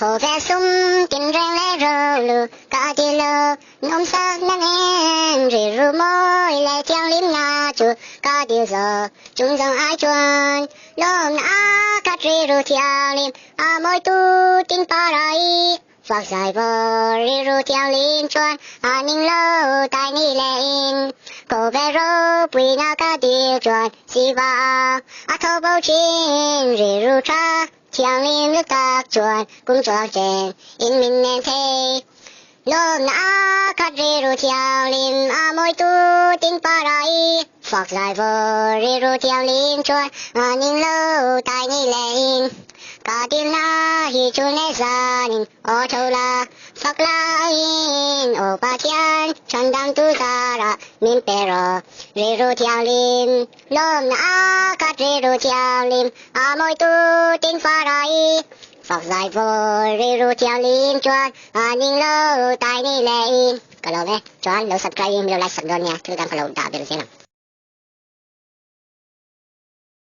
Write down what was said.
khổ ve sum kinh răng lẽ rơ lù cả đi lơ nôm sắc nắng em rì ru môi lẽ chàng lim nhà chu cả đi giờ chúng dòng ai chuan lom na cả rì ru chàng lim môi tu tin pa rai phật giải vờ rì ru chàng lim chuan ninh lâu tai ni lẽ in khổ ve rô bùi na cả đi chuan si ba thâu bao chín rì ru cha chàng lim nước ta chuan cũng chuan chèn in mình nên thế lom na cắt rì ru chàng lim môi tu tin pa rai phật giải vờ rì ru chàng lim chuan ninh lâu tai ni lẽ in cả tim na hi chu ne sa nin o thâu la phật la in o pa chian chan dang tu sa ra min pe ro rì ru chàng lim lom na cắt rì ru chàng lim môi tu tin pa rai phật giải vờ rì ru chàng lim chuan ninh lâu tai ni lẽ in kalau chuan lo subscribe lo like subscribe nya, kita kan kalau tak beres ya.